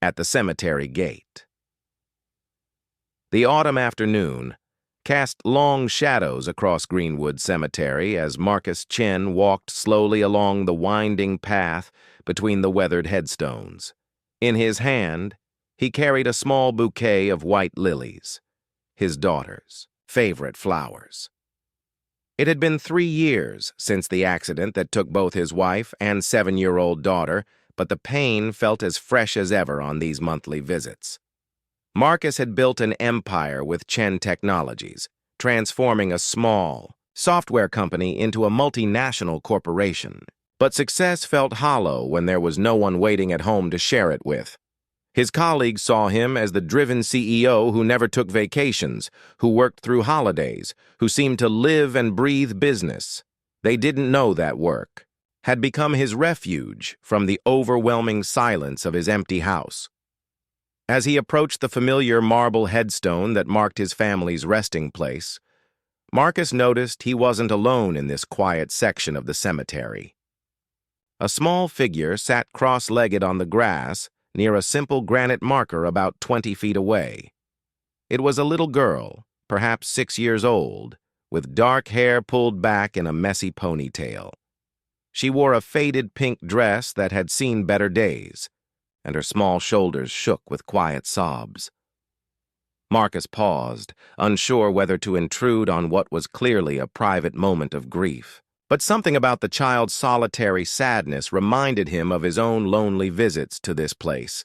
at the cemetery gate. The autumn afternoon cast long shadows across Greenwood Cemetery as Marcus Chen walked slowly along the winding path between the weathered headstones. In his hand, he carried a small bouquet of white lilies, his daughter's favorite flowers. It had been 3 years since the accident that took both his wife and 7-year-old daughter, but the pain felt as fresh as ever on these monthly visits. Marcus had built an empire with Chen Technologies, transforming a small software company into a multinational corporation. But success felt hollow when there was no one waiting at home to share it with. His colleagues saw him as the driven CEO who never took vacations, who worked through holidays, who seemed to live and breathe business. They didn't know that work had become his refuge from the overwhelming silence of his empty house. As he approached the familiar marble headstone that marked his family's resting place, Marcus noticed he wasn't alone in this quiet section of the cemetery. A small figure sat cross-legged on the grass near a simple granite marker about 20 feet away. It was a little girl, perhaps 6 years old, with dark hair pulled back in a messy ponytail. She wore a faded pink dress that had seen better days, and her small shoulders shook with quiet sobs. Marcus paused, unsure whether to intrude on what was clearly a private moment of grief. But something about the child's solitary sadness reminded him of his own lonely visits to this place,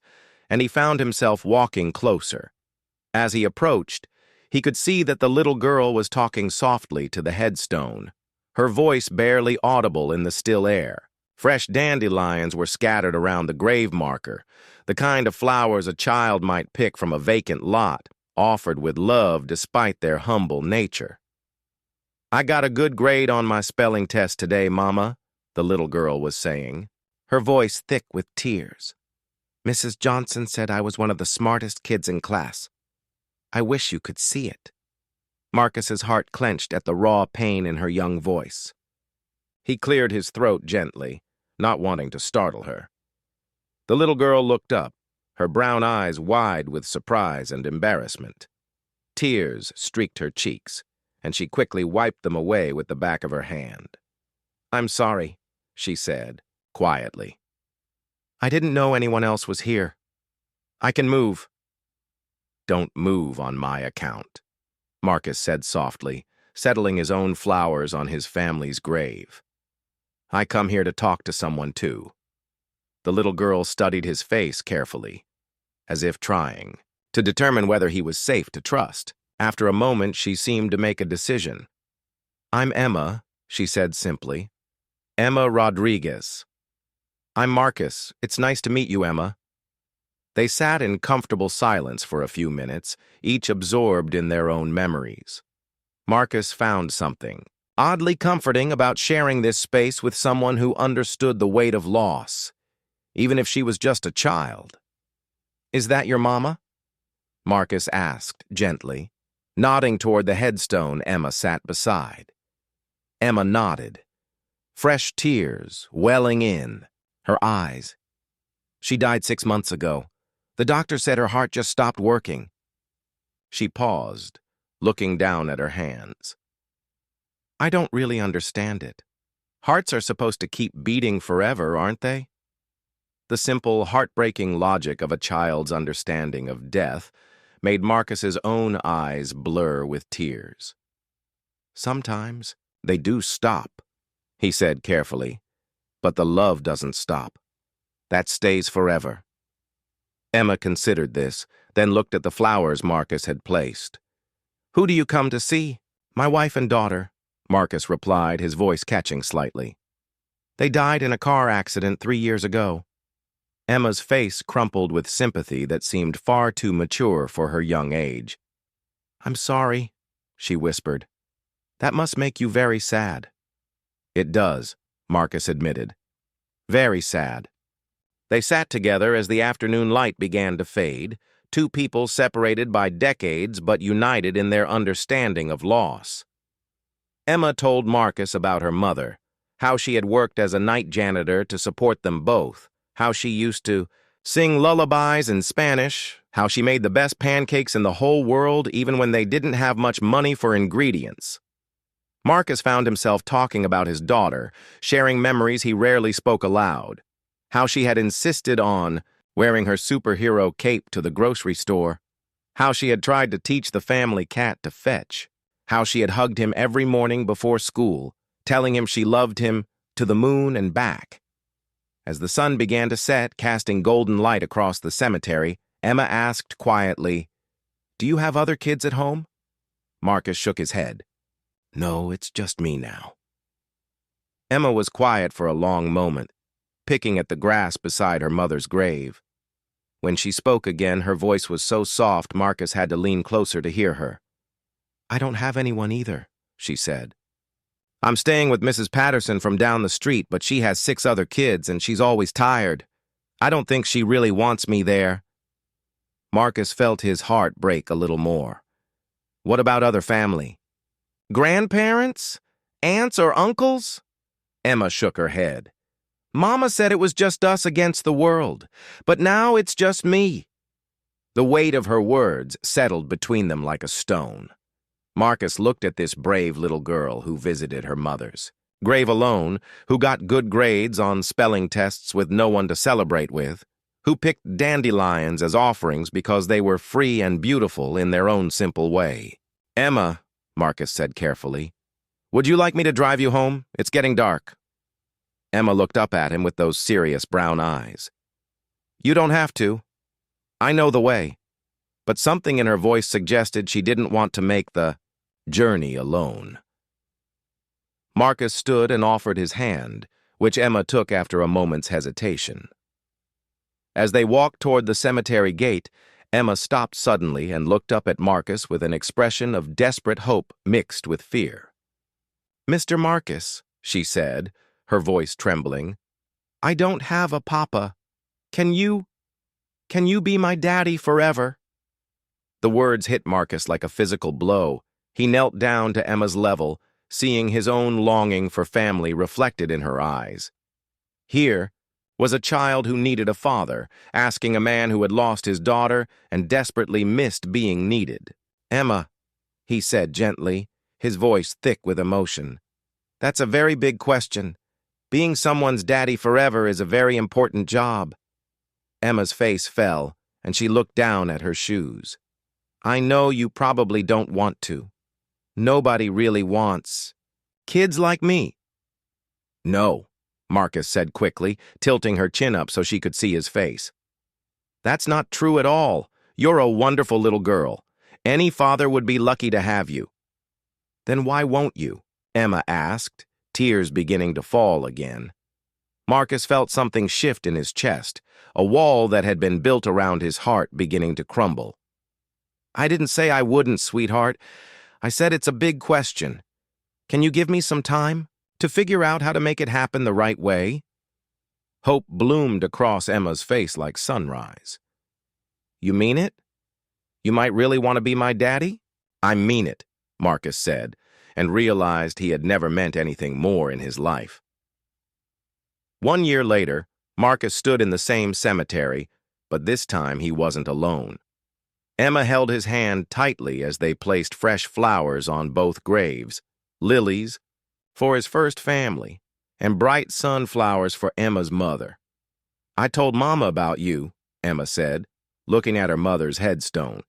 and he found himself walking closer. As he approached, he could see that the little girl was talking softly to the headstone, her voice barely audible in the still air. Fresh dandelions were scattered around the grave marker, the kind of flowers a child might pick from a vacant lot, offered with love despite their humble nature. "I got a good grade on my spelling test today, Mama," the little girl was saying, her voice thick with tears. "Mrs. Johnson said I was one of the smartest kids in class. I wish you could see it." Marcus's heart clenched at the raw pain in her young voice. He cleared his throat gently, not wanting to startle her. The little girl looked up, her brown eyes wide with surprise and embarrassment. Tears streaked her cheeks, and she quickly wiped them away with the back of her hand. "I'm sorry," she said, quietly. "I didn't know anyone else was here. I can move." "Don't move on my account," Marcus said softly, settling his own flowers on his family's grave. "I come here to talk to someone, too." The little girl studied his face carefully, as if trying to determine whether he was safe to trust. After a moment, she seemed to make a decision. "I'm Emma," she said simply. "Emma Rodriguez." "I'm Marcus. It's nice to meet you, Emma." They sat in comfortable silence for a few minutes, each absorbed in their own memories. Marcus found something oddly comforting about sharing this space with someone who understood the weight of loss, even if she was just a child. "Is that your mama?" Marcus asked gently, nodding toward the headstone Emma sat beside. Emma nodded, fresh tears welling in her eyes. "She died 6 months ago. The doctor said her heart just stopped working." She paused, looking down at her hands. "I don't really understand it. Hearts are supposed to keep beating forever, aren't they?" The simple, heartbreaking logic of a child's understanding of death made Marcus's own eyes blur with tears. "Sometimes they do stop," he said carefully, "but the love doesn't stop. That stays forever." Emma considered this, then looked at the flowers Marcus had placed. "Who do you come to see?" "My wife and daughter," Marcus replied, his voice catching slightly. "They died in a car accident 3 years ago." Emma's face crumpled with sympathy that seemed far too mature for her young age. "I'm sorry," she whispered. "That must make you very sad." "It does," Marcus admitted. "Very sad." They sat together as the afternoon light began to fade, two people separated by decades but united in their understanding of loss. Emma told Marcus about her mother, how she had worked as a night janitor to support them both, how she used to sing lullabies in Spanish, how she made the best pancakes in the whole world even when they didn't have much money for ingredients. Marcus found himself talking about his daughter, sharing memories he rarely spoke aloud, how she had insisted on wearing her superhero cape to the grocery store, how she had tried to teach the family cat to fetch, how she had hugged him every morning before school, telling him she loved him to the moon and back. As the sun began to set, casting golden light across the cemetery, Emma asked quietly, "Do you have other kids at home?" Marcus shook his head. "No, it's just me now." Emma was quiet for a long moment, picking at the grass beside her mother's grave. When she spoke again, her voice was so soft Marcus had to lean closer to hear her. "I don't have anyone either," she said. "I'm staying with Mrs. Patterson from down the street, but she has 6 other kids and she's always tired. I don't think she really wants me there." Marcus felt his heart break a little more. "What about other family? Grandparents? Aunts or uncles?" Emma shook her head. "Mama said it was just us against the world, but now it's just me." The weight of her words settled between them like a stone. Marcus looked at this brave little girl who visited her mother's, grave alone, who got good grades on spelling tests with no one to celebrate with, who picked dandelions as offerings because they were free and beautiful in their own simple way. "Emma," Marcus said carefully, "would you like me to drive you home? It's getting dark." Emma looked up at him with those serious brown eyes. "You don't have to. I know the way." But something in her voice suggested she didn't want to make the journey alone. Marcus stood and offered his hand, which Emma took after a moment's hesitation. As they walked toward the cemetery gate, Emma stopped suddenly and looked up at Marcus with an expression of desperate hope mixed with fear. "Mr. Marcus," she said, her voice trembling, "I don't have a papa. Can you be my daddy forever?" The words hit Marcus like a physical blow. He knelt down to Emma's level, seeing his own longing for family reflected in her eyes. Here was a child who needed a father, asking a man who had lost his daughter and desperately missed being needed. "Emma," he said gently, his voice thick with emotion, "that's a very big question. Being someone's daddy forever is a very important job." Emma's face fell, and she looked down at her shoes. "I know you probably don't want to. Nobody really wants kids like me." "No," Marcus said quickly, tilting her chin up so she could see his face. "That's not true at all. You're a wonderful little girl. Any father would be lucky to have you." "Then why won't you?" Emma asked, tears beginning to fall again. Marcus felt something shift in his chest, a wall that had been built around his heart beginning to crumble. "I didn't say I wouldn't, sweetheart. I said it's a big question. Can you give me some time to figure out how to make it happen the right way?" Hope bloomed across Emma's face like sunrise. "You mean it? You might really want to be my daddy?" "I mean it," Marcus said, and realized he had never meant anything more in his life. 1 year later, Marcus stood in the same cemetery, but this time he wasn't alone. Emma held his hand tightly as they placed fresh flowers on both graves, lilies for his first family, and bright sunflowers for Emma's mother. "I told Mama about you," Emma said, looking at her mother's headstone.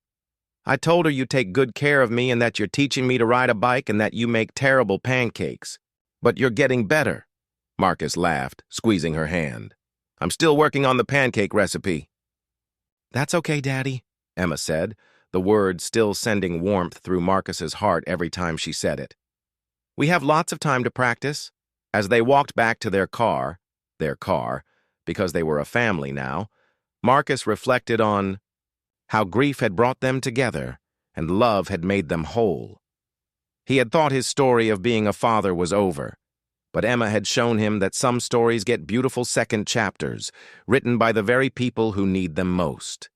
"I told her you take good care of me and that you're teaching me to ride a bike and that you make terrible pancakes. But you're getting better." Marcus laughed, squeezing her hand. "I'm still working on the pancake recipe." "That's okay, Daddy," Emma said, the words still sending warmth through Marcus's heart every time she said it. "We have lots of time to practice." As they walked back to their car, because they were a family now, Marcus reflected on how grief had brought them together and love had made them whole. He had thought his story of being a father was over, but Emma had shown him that some stories get beautiful second chapters, written by the very people who need them most.